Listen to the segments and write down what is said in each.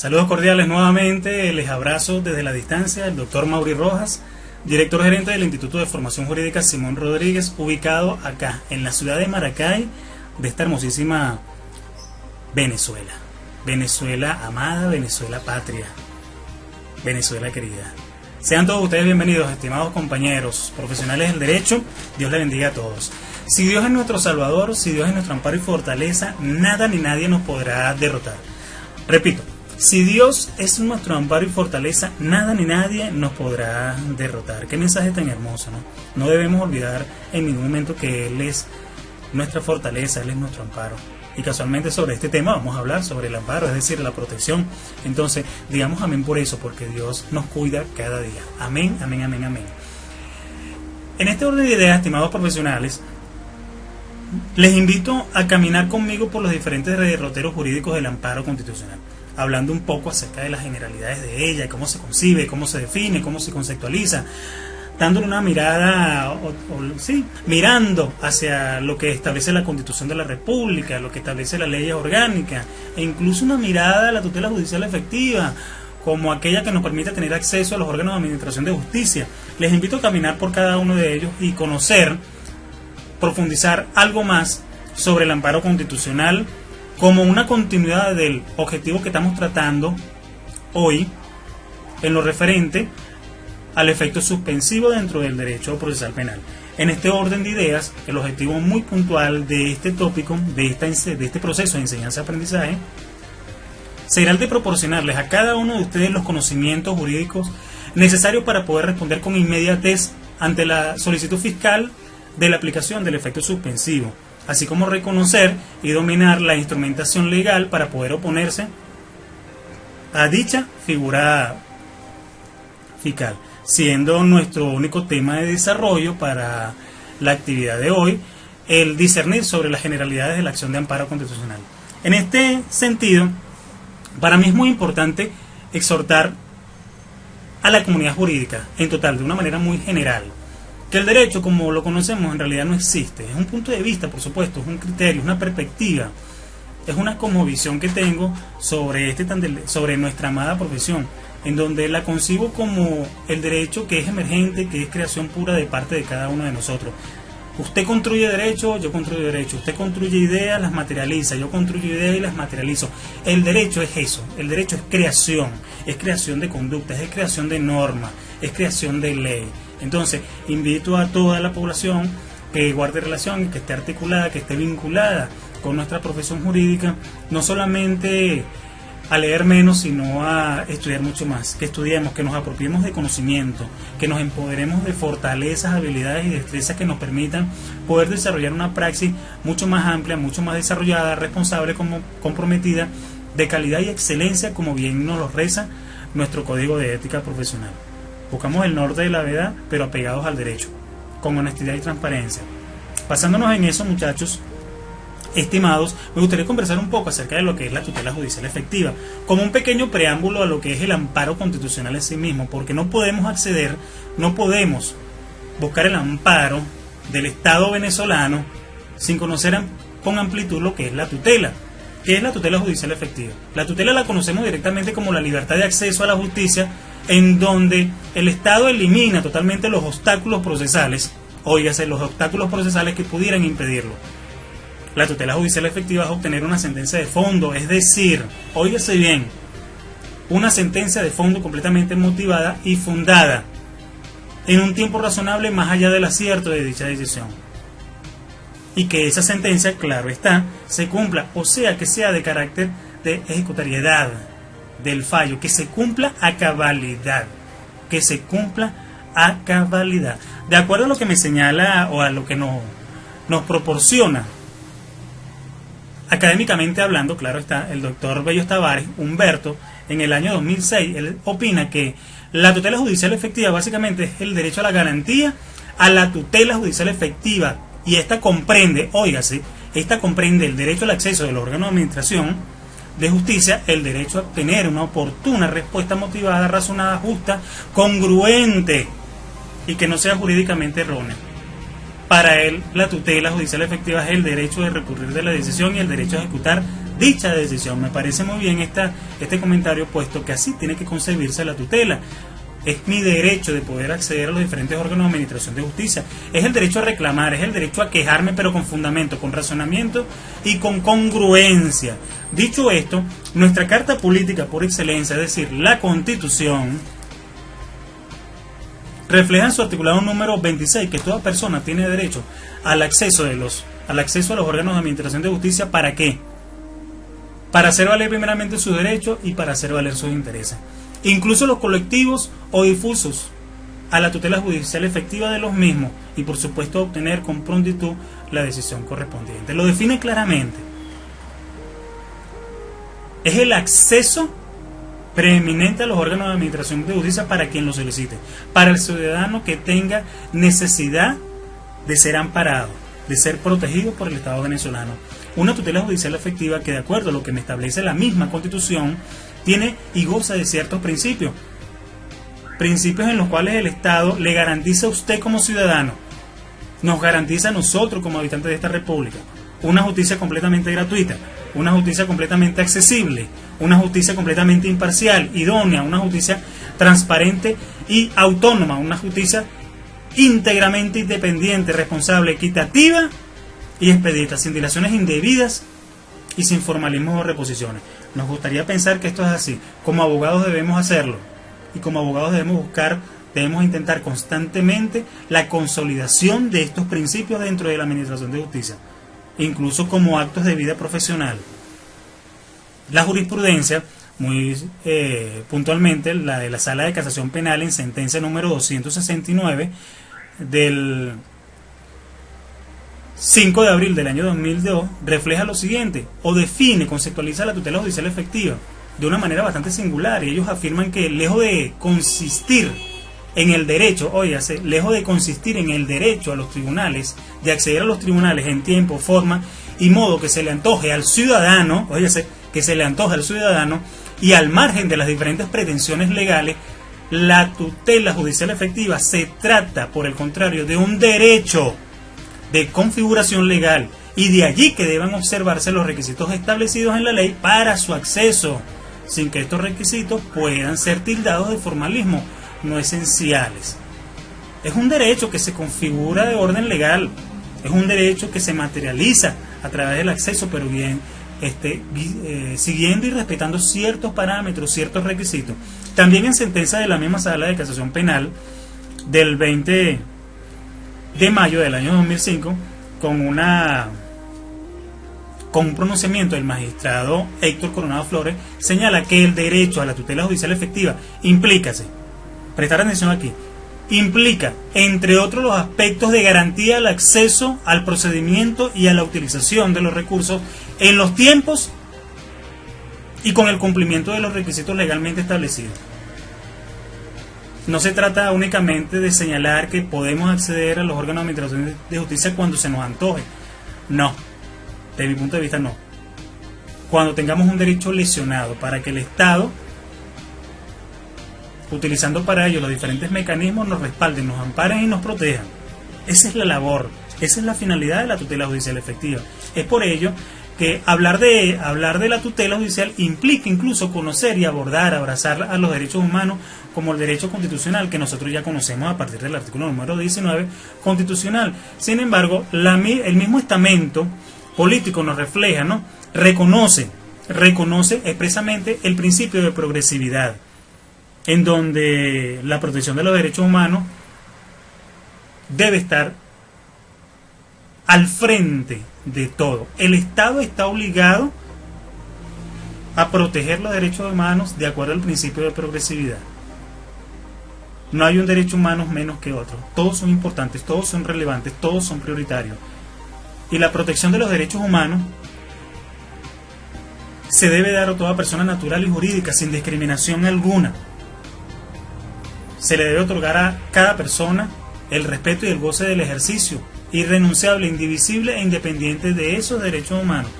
Saludos cordiales nuevamente, les abrazo desde la distancia el doctor Mauri Rojas, director gerente del Instituto de Formación Jurídica Simón Rodríguez, ubicado acá en la ciudad de Maracay, de esta hermosísima Venezuela. Venezuela amada, Venezuela patria, Venezuela querida. Sean todos ustedes bienvenidos, estimados compañeros, profesionales del derecho. Dios les bendiga a todos. Si Dios es nuestro Salvador, si Dios es nuestro amparo y fortaleza, nada ni nadie nos podrá derrotar. Repito, si Dios es nuestro amparo y fortaleza, nada ni nadie nos podrá derrotar. Qué mensaje tan hermoso, ¿no? No debemos olvidar en ningún momento que Él es nuestra fortaleza, Él es nuestro amparo. Y casualmente sobre este tema vamos a hablar sobre el amparo, es decir, la protección. Entonces, digamos amén por eso, porque Dios nos cuida cada día. Amén, amén, amén, amén. En este orden de ideas, estimados profesionales, les invito a caminar conmigo por los diferentes derroteros jurídicos del amparo constitucional, hablando un poco acerca de las generalidades de ella, cómo se concibe, cómo se define, cómo se conceptualiza, dándole una mirada, mirando hacia lo que establece la Constitución de la República, lo que establece la ley orgánica, e incluso una mirada a la tutela judicial efectiva, como aquella que nos permite tener acceso a los órganos de administración de justicia. Les invito a caminar por cada uno de ellos y conocer, profundizar algo más sobre el amparo constitucional como una continuidad del objetivo que estamos tratando hoy en lo referente al efecto suspensivo dentro del derecho procesal penal. En este orden de ideas, el objetivo muy puntual de este tópico, de este proceso de enseñanza-aprendizaje, será el de proporcionarles a cada uno de ustedes los conocimientos jurídicos necesarios para poder responder con inmediatez ante la solicitud fiscal de la aplicación del efecto suspensivo, así como reconocer y dominar la instrumentación legal para poder oponerse a dicha figura fiscal, siendo nuestro único tema de desarrollo para la actividad de hoy el discernir sobre las generalidades de la acción de amparo constitucional. En este sentido, para mí es muy importante exhortar a la comunidad jurídica en total, de una manera muy general, que el derecho como lo conocemos en realidad no existe. Es un punto de vista, por supuesto, es un criterio, es una perspectiva, es una cosmovisión que tengo sobre sobre nuestra amada profesión, en donde la concibo como el derecho que es emergente, que es creación pura de parte de cada uno de nosotros. Usted construye derecho, yo construyo derecho. Usted construye ideas, las materializa. Yo construyo ideas y las materializo. El derecho es eso. El derecho es creación de conductas, es creación de normas, es creación de ley. Entonces, invito a toda la población que guarde relación, que esté articulada, que esté vinculada con nuestra profesión jurídica, no solamente a leer menos, sino a estudiar mucho más, que estudiemos, que nos apropiemos de conocimiento, que nos empoderemos de fortalezas, habilidades y destrezas que nos permitan poder desarrollar una praxis mucho más amplia, mucho más desarrollada, responsable, comprometida, de calidad y excelencia, como bien nos lo reza nuestro Código de Ética Profesional. Buscamos el norte de la verdad, pero apegados al derecho, con honestidad y transparencia. Basándonos en eso, muchachos, estimados, me gustaría conversar un poco acerca de lo que es la tutela judicial efectiva, como un pequeño preámbulo a lo que es el amparo constitucional en sí mismo, porque no podemos buscar el amparo del Estado venezolano sin conocer con amplitud lo que es la tutela. ¿Qué es la tutela judicial efectiva? La tutela la conocemos directamente como la libertad de acceso a la justicia, en donde el Estado elimina totalmente los obstáculos procesales, los obstáculos procesales que pudieran impedirlo. La tutela judicial efectiva es obtener una sentencia de fondo, es decir, óigase bien, una sentencia de fondo completamente motivada y fundada en un tiempo razonable más allá del acierto de dicha decisión. Y que esa sentencia, claro está, se cumpla, o sea, que sea de carácter de ejecutariedad del fallo, que se cumpla a cabalidad, de acuerdo a lo que me señala o a lo que nos proporciona académicamente hablando, claro está, el doctor Bellos Tavares, Humberto, en el año 2006, él opina que la tutela judicial efectiva básicamente es el derecho a la garantía a la tutela judicial efectiva, y esta comprende el derecho al acceso del órgano de administración de justicia, el derecho a obtener una oportuna respuesta motivada, razonada, justa, congruente y que no sea jurídicamente errónea. Para él, la tutela judicial efectiva es el derecho de recurrir de la decisión y el derecho a ejecutar dicha decisión. Me parece muy bien este comentario, puesto que así tiene que concebirse la tutela. Es mi derecho de poder acceder a los diferentes órganos de administración de justicia. Es el derecho a reclamar, es el derecho a quejarme, pero con fundamento, con razonamiento y con congruencia. Dicho esto, nuestra carta política por excelencia, es decir, la Constitución, refleja en su articulado número 26 que toda persona tiene derecho al acceso a los órganos de administración de justicia. ¿Para qué? Para hacer valer primeramente sus derechos y para hacer valer sus intereses. Incluso los colectivos o difusos a la tutela judicial efectiva de los mismos, y por supuesto obtener con prontitud la decisión correspondiente. Lo define claramente. Es el acceso preeminente a los órganos de administración de justicia para quien lo solicite, para el ciudadano que tenga necesidad de ser amparado, de ser protegido por el Estado venezolano. Una tutela judicial efectiva que, de acuerdo a lo que me establece la misma Constitución, tiene y goza de ciertos principios en los cuales el Estado le garantiza a usted como ciudadano, nos garantiza a nosotros como habitantes de esta república, una justicia completamente gratuita, una justicia completamente accesible, una justicia completamente imparcial, idónea, una justicia transparente y autónoma, una justicia íntegramente independiente, responsable, equitativa y expedita, sin dilaciones indebidas y sin formalismo o reposiciones. Nos gustaría pensar que esto es así. Como abogados debemos hacerlo, y como abogados debemos intentar constantemente la consolidación de estos principios dentro de la administración de justicia, incluso como actos de vida profesional. La jurisprudencia, muy puntualmente la de la Sala de Casación Penal en sentencia número 269 del 5 de abril del año 2002, refleja lo siguiente, o define, conceptualiza la tutela judicial efectiva de una manera bastante singular, y ellos afirman que lejos de consistir en el derecho, lejos de consistir en el derecho a los tribunales, de acceder a los tribunales en tiempo, forma y modo que se le antoje al ciudadano, y al margen de las diferentes pretensiones legales, la tutela judicial efectiva se trata, por el contrario, de un derecho de configuración legal, y de allí que deban observarse los requisitos establecidos en la ley para su acceso, sin que estos requisitos puedan ser tildados de formalismo no esenciales. Es un derecho que se configura de orden legal, es un derecho que se materializa a través del acceso, pero bien siguiendo y respetando ciertos parámetros, ciertos requisitos. También en sentencia de la misma Sala de Casación Penal del 20 de mayo del año 2005, con un pronunciamiento del magistrado Héctor Coronado Flores, señala que el derecho a la tutela judicial efectiva implica, entre otros los aspectos de garantía al acceso al procedimiento y a la utilización de los recursos en los tiempos y con el cumplimiento de los requisitos legalmente establecidos. No se trata únicamente de señalar que podemos acceder a los órganos de administración de justicia cuando se nos antoje. No, de mi punto de vista no. Cuando tengamos un derecho lesionado, para que el Estado, utilizando para ello los diferentes mecanismos, nos respalden, nos amparen y nos protejan. Esa es la labor, esa es la finalidad de la tutela judicial efectiva. Es por ello que hablar de la tutela judicial implica incluso conocer y abrazar a los derechos humanos, como el derecho constitucional que nosotros ya conocemos a partir del artículo número 19 constitucional. Sin embargo, el mismo estamento político nos refleja, ¿no? Reconoce expresamente el principio de progresividad, en donde la protección de los derechos humanos debe estar al frente de todo. El Estado está obligado a proteger los derechos humanos de acuerdo al principio de progresividad. No hay un derecho humano menos que otro. Todos son importantes, todos son relevantes, todos son prioritarios. Y la protección de los derechos humanos se debe dar a toda persona natural y jurídica sin discriminación alguna. Se le debe otorgar a cada persona el respeto y el goce del ejercicio irrenunciable, indivisible e independiente de esos derechos humanos.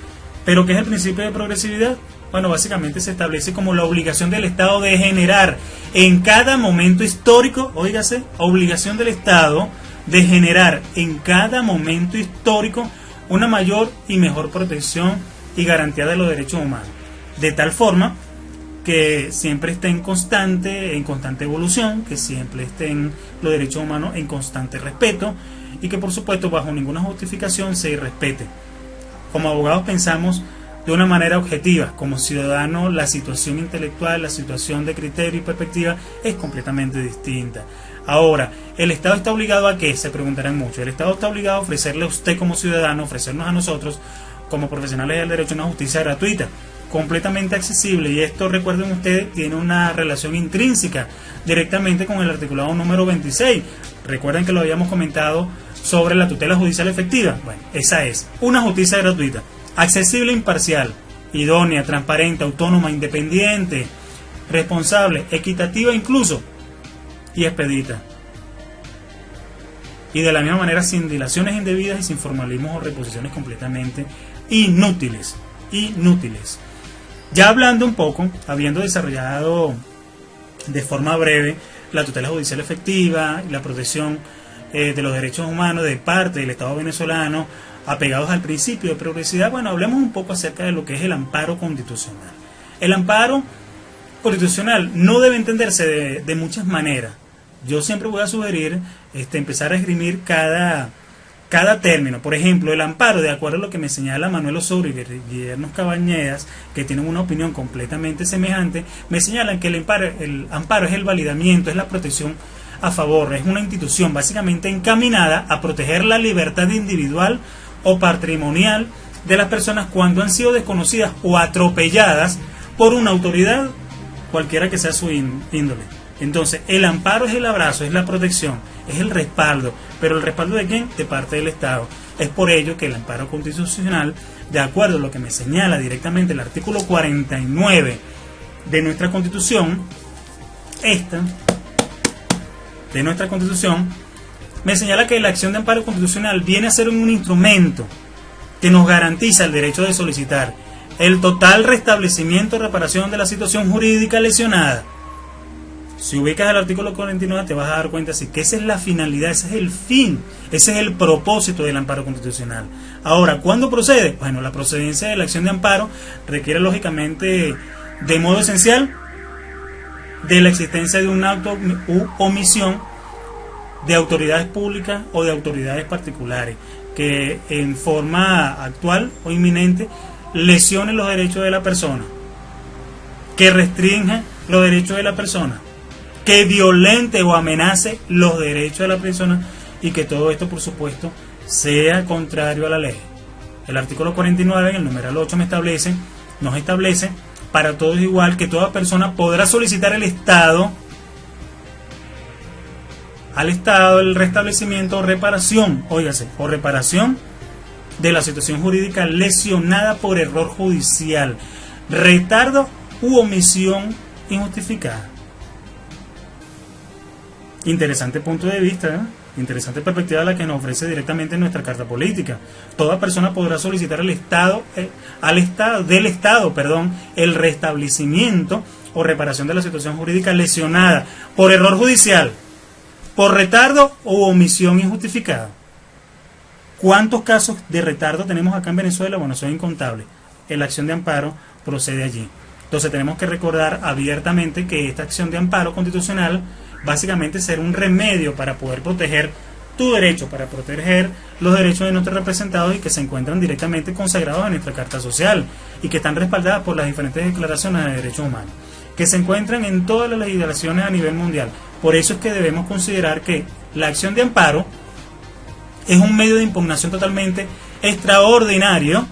¿Pero qué es el principio de progresividad? Bueno, básicamente se establece como la obligación del Estado de generar en cada momento histórico, obligación del Estado de generar en cada momento histórico una mayor y mejor protección y garantía de los derechos humanos, de tal forma que siempre esté en constante evolución, que siempre estén los derechos humanos en constante respeto y que por supuesto bajo ninguna justificación se irrespete. Como abogados pensamos de una manera objetiva, como ciudadano la situación intelectual, la situación de criterio y perspectiva es completamente distinta. Ahora, ¿el Estado está obligado a qué? Se preguntarán mucho. El Estado está obligado a ofrecerle a usted como ciudadano, ofrecernos a nosotros como profesionales del derecho una justicia gratuita, completamente accesible, y esto, recuerden ustedes, tiene una relación intrínseca directamente con el articulado número 26. Recuerden que lo habíamos comentado sobre la tutela judicial efectiva. Bueno, esa es una justicia gratuita, accesible, imparcial, idónea, transparente, autónoma, independiente, responsable, equitativa incluso, y expedita. Y de la misma manera sin dilaciones indebidas y sin formalismos o reposiciones completamente inútiles. Ya hablando un poco, habiendo desarrollado de forma breve la tutela judicial efectiva y la protección de los derechos humanos de parte del Estado venezolano, apegados al principio de progresividad, bueno, hablemos un poco acerca de lo que es el amparo constitucional. El amparo constitucional no debe entenderse de muchas maneras. Yo siempre voy a sugerir empezar a esgrimir cada término. Por ejemplo, el amparo, de acuerdo a lo que me señala Manuel Osorio y Guillermo Cabañedas, que tienen una opinión completamente semejante, me señalan que el amparo es el validamiento, es la protección a favor, es una institución básicamente encaminada a proteger la libertad individual o patrimonial de las personas cuando han sido desconocidas o atropelladas por una autoridad, cualquiera que sea su índole. Entonces, el amparo es el abrazo, es la protección, es el respaldo. ¿Pero el respaldo de quién? De parte del Estado. Es por ello que el amparo constitucional, de acuerdo a lo que me señala directamente el artículo 49 de nuestra Constitución, me señala que la acción de amparo constitucional viene a ser un instrumento que nos garantiza el derecho de solicitar el total restablecimiento o reparación de la situación jurídica lesionada. Si ubicas el artículo 49 te vas a dar cuenta así que esa es la finalidad, ese es el fin, ese es el propósito del amparo constitucional. Ahora, ¿cuándo procede? Bueno, la procedencia de la acción de amparo requiere lógicamente de modo esencial de la existencia de un acto u omisión de autoridades públicas o de autoridades particulares que en forma actual o inminente lesione los derechos de la persona, que restrinja los derechos de la persona, que violente o amenace los derechos de la persona y que todo esto, por supuesto, sea contrario a la ley. El artículo 49, en el numeral 8, nos establece para todos igual que toda persona podrá solicitar al Estado el restablecimiento o reparación, o reparación de la situación jurídica lesionada por error judicial, retardo u omisión injustificada. Interesante punto de vista, ¿eh? Interesante perspectiva la que nos ofrece directamente nuestra Carta Política. Toda persona podrá solicitar del Estado, el restablecimiento o reparación de la situación jurídica lesionada por error judicial, por retardo u omisión injustificada. ¿Cuántos casos de retardo tenemos acá en Venezuela? Bueno, son incontables. La acción de amparo procede allí. Entonces tenemos que recordar abiertamente que esta acción de amparo constitucional básicamente será un remedio para poder proteger tu derecho, para proteger los derechos de nuestros representados y que se encuentran directamente consagrados en nuestra Carta Social y que están respaldadas por las diferentes declaraciones de derechos humanos, que se encuentran en todas las legislaciones a nivel mundial. Por eso es que debemos considerar que la acción de amparo es un medio de impugnación totalmente extraordinario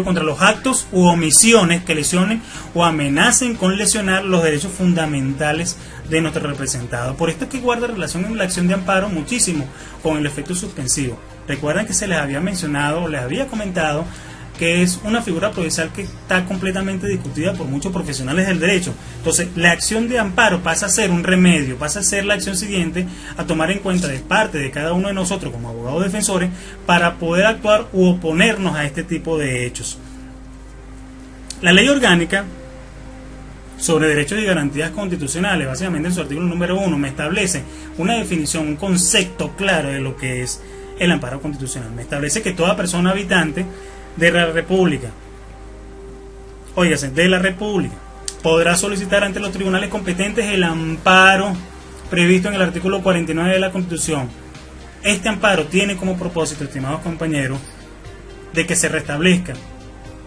contra los actos u omisiones que lesionen o amenacen con lesionar los derechos fundamentales de nuestros representados. Por esto es que guarda relación en la acción de amparo muchísimo con el efecto suspensivo. Recuerden que se les había mencionado o les había comentado que es una figura procesal que está completamente discutida por muchos profesionales del derecho. Entonces, la acción de amparo pasa a ser un remedio, pasa a ser la acción siguiente a tomar en cuenta de parte de cada uno de nosotros como abogados defensores para poder actuar u oponernos a este tipo de hechos. La ley orgánica sobre derechos y garantías constitucionales, básicamente en su artículo número 1, me establece una definición, un concepto claro de lo que es el amparo constitucional. Me establece que toda persona habitante de la República, óigase, de la República, podrá solicitar ante los tribunales competentes el amparo previsto en el artículo 49 de la Constitución. Este amparo tiene como propósito, estimados compañeros, de que se restablezca,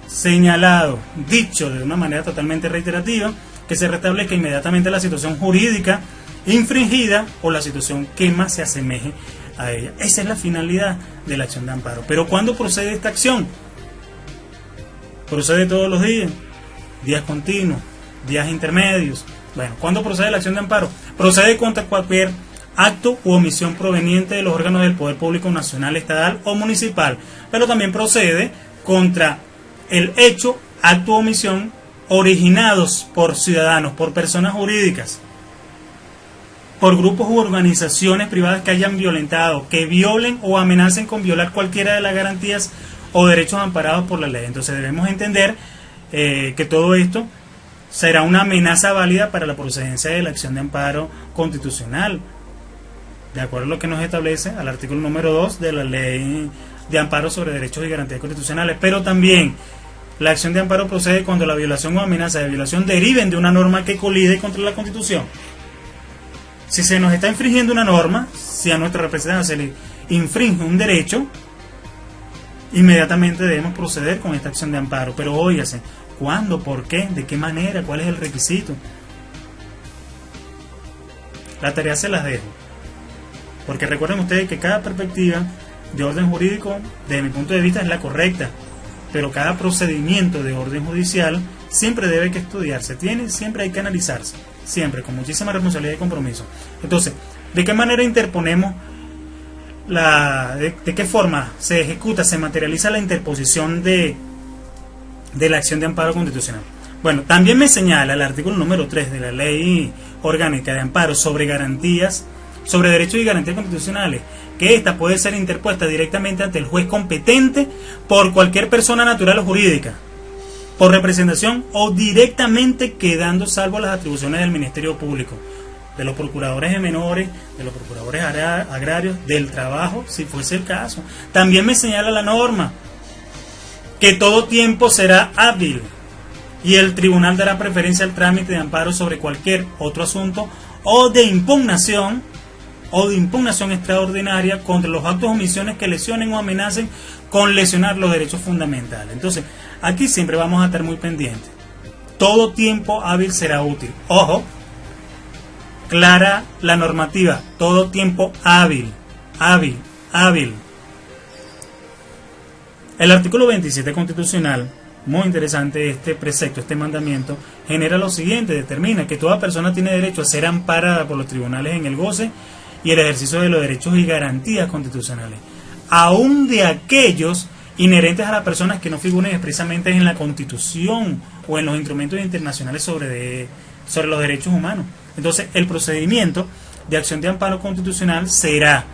señalado, dicho de una manera totalmente reiterativa, que se restablezca inmediatamente la situación jurídica infringida o la situación que más se asemeje a ella. Esa es la finalidad de la acción de amparo. Pero ¿cuándo procede esta acción? ¿Procede todos los días? ¿Días continuos? ¿Días intermedios? Bueno, ¿cuándo procede la acción de amparo? Procede contra cualquier acto u omisión proveniente de los órganos del poder público nacional, estatal o municipal, pero también procede contra el hecho, acto o omisión originados por ciudadanos, por personas jurídicas, por grupos u organizaciones privadas que hayan violentado, que violen o amenacen con violar cualquiera de las garantías o derechos amparados por la ley. Entonces debemos entender que todo esto será una amenaza válida para la procedencia de la acción de amparo constitucional, de acuerdo a lo que nos establece al artículo número 2 de la Ley de Amparo sobre Derechos y Garantías Constitucionales. Pero también la acción de amparo procede cuando la violación o amenaza de violación deriven de una norma que colide contra la Constitución. Si se nos está infringiendo una norma, si a nuestro representante se le infringe un derecho, inmediatamente debemos proceder con esta acción de amparo. Pero óigase, ¿cuándo? ¿Por qué? ¿De qué manera? ¿Cuál es el requisito? La tarea se las dejo. Porque recuerden ustedes que cada perspectiva de orden jurídico, desde mi punto de vista, es la correcta. Pero cada procedimiento de orden judicial siempre debe que estudiarse. Siempre hay que analizarse. Siempre, con muchísima responsabilidad y compromiso. Entonces, ¿de qué manera interponemos de qué forma se ejecuta, se materializa la interposición de la acción de amparo constitucional? Bueno, también me señala el artículo número 3 de la Ley Orgánica de Amparo sobre Garantías, sobre Derechos y Garantías Constitucionales, que ésta puede ser interpuesta directamente ante el juez competente por cualquier persona natural o jurídica, por representación o directamente, quedando salvo las atribuciones del Ministerio Público, de los procuradores de menores, de los procuradores agrarios, del trabajo, si fuese el caso. También me señala la norma que todo tiempo será hábil y el tribunal dará preferencia al trámite de amparo sobre cualquier otro asunto o de impugnación extraordinaria contra los actos o omisiones que lesionen o amenacen con lesionar los derechos fundamentales. Entonces, aquí siempre vamos a estar muy pendientes. Todo tiempo hábil será útil. Ojo, clara la normativa, todo tiempo hábil. El artículo 27 constitucional, muy interesante este precepto, este mandamiento, genera lo siguiente: determina que toda persona tiene derecho a ser amparada por los tribunales en el goce y el ejercicio de los derechos y garantías constitucionales, aun de aquellos inherentes a las personas que no figuren expresamente en la Constitución o en los instrumentos internacionales sobre los derechos humanos. Entonces, el procedimiento de acción de amparo constitucional será,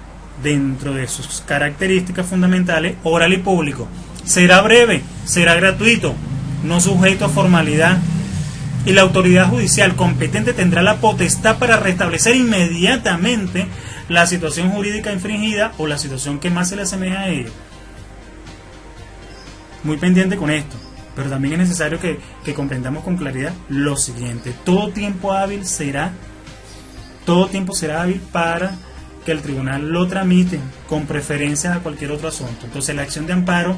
dentro de sus características fundamentales, oral y público. Será breve, será gratuito, no sujeto a formalidad, y la autoridad judicial competente tendrá la potestad para restablecer inmediatamente la situación jurídica infringida o la situación que más se le asemeja a ella. Muy pendiente con esto, pero también es necesario que comprendamos con claridad lo siguiente: todo tiempo será hábil para que el tribunal lo tramite con preferencia a cualquier otro asunto. Entonces, la acción de amparo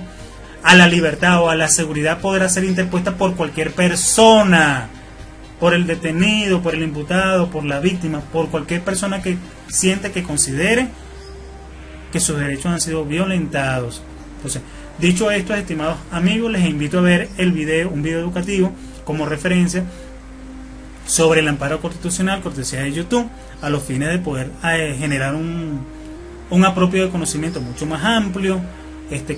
a la libertad o a la seguridad podrá ser interpuesta por cualquier persona, por el detenido, por el imputado, por la víctima, por cualquier persona que siente, que considere que sus derechos han sido violentados. Entonces, dicho esto, estimados amigos, les invito a ver un video educativo como referencia sobre el amparo constitucional, cortesía de YouTube, a los fines de poder generar un apropio de conocimiento mucho más amplio,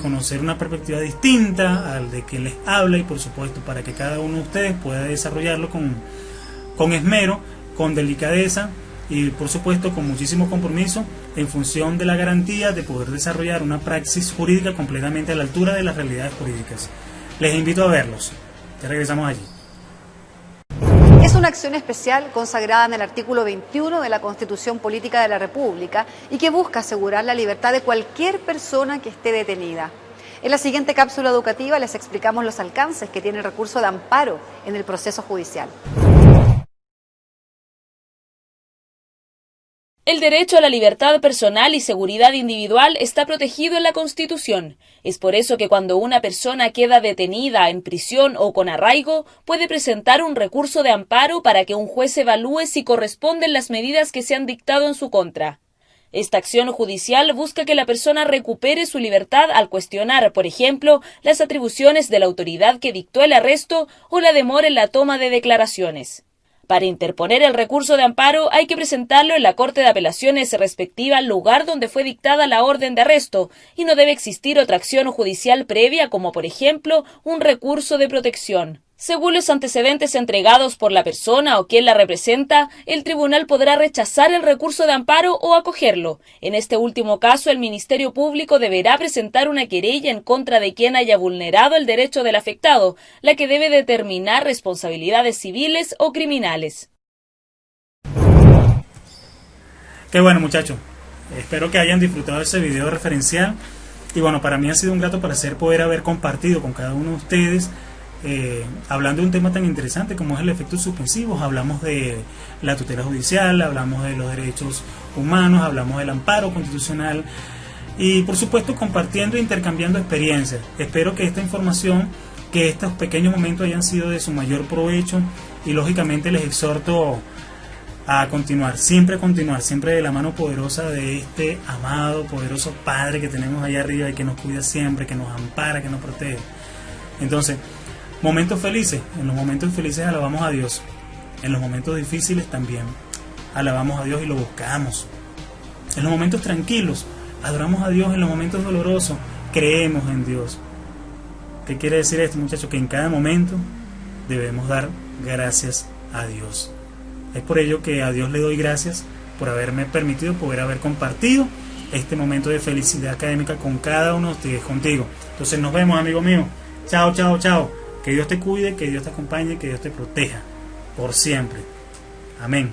conocer una perspectiva distinta al de quien les habla, y por supuesto para que cada uno de ustedes pueda desarrollarlo con esmero, con delicadeza y por supuesto con muchísimo compromiso, en función de la garantía de poder desarrollar una praxis jurídica completamente a la altura de las realidades jurídicas. Les invito a verlos. Ya regresamos allí. Es una acción especial consagrada en el artículo 21 de la Constitución Política de la República y que busca asegurar la libertad de cualquier persona que esté detenida. En la siguiente cápsula educativa les explicamos los alcances que tiene el recurso de amparo en el proceso judicial. El derecho a la libertad personal y seguridad individual está protegido en la Constitución. Es por eso que cuando una persona queda detenida en prisión o con arraigo, puede presentar un recurso de amparo para que un juez evalúe si corresponden las medidas que se han dictado en su contra. Esta acción judicial busca que la persona recupere su libertad al cuestionar, por ejemplo, las atribuciones de la autoridad que dictó el arresto o la demora en la toma de declaraciones. Para interponer el recurso de amparo hay que presentarlo en la Corte de Apelaciones respectiva al lugar donde fue dictada la orden de arresto y no debe existir otra acción judicial previa como, por ejemplo, un recurso de protección. Según los antecedentes entregados por la persona o quien la representa, el tribunal podrá rechazar el recurso de amparo o acogerlo. En este último caso, el Ministerio Público deberá presentar una querella en contra de quien haya vulnerado el derecho del afectado, la que debe determinar responsabilidades civiles o criminales. Qué bueno, muchachos. Espero que hayan disfrutado de ese video referencial. Y bueno, para mí ha sido un grato placer poder haber compartido con cada uno de ustedes hablando de un tema tan interesante como es el efecto suspensivo. Hablamos de la tutela judicial, hablamos de los derechos humanos, hablamos del amparo constitucional y por supuesto compartiendo e intercambiando experiencias. Espero que esta información, que estos pequeños momentos hayan sido de su mayor provecho y lógicamente les exhorto a continuar siempre de la mano poderosa de este amado, poderoso Padre que tenemos allá arriba y que nos cuida siempre, que nos ampara, que nos protege. Entonces, momentos felices, en los momentos felices alabamos a Dios, en los momentos difíciles también alabamos a Dios y lo buscamos. En los momentos tranquilos adoramos a Dios, en los momentos dolorosos creemos en Dios. ¿Qué quiere decir esto, muchachos? Que en cada momento debemos dar gracias a Dios. Es por ello que a Dios le doy gracias por haberme permitido poder haber compartido este momento de felicidad académica con cada uno de ustedes, contigo. Entonces nos vemos, amigo mío. Chao, chao, chao. Que Dios te cuide, que Dios te acompañe, que Dios te proteja por siempre. Amén.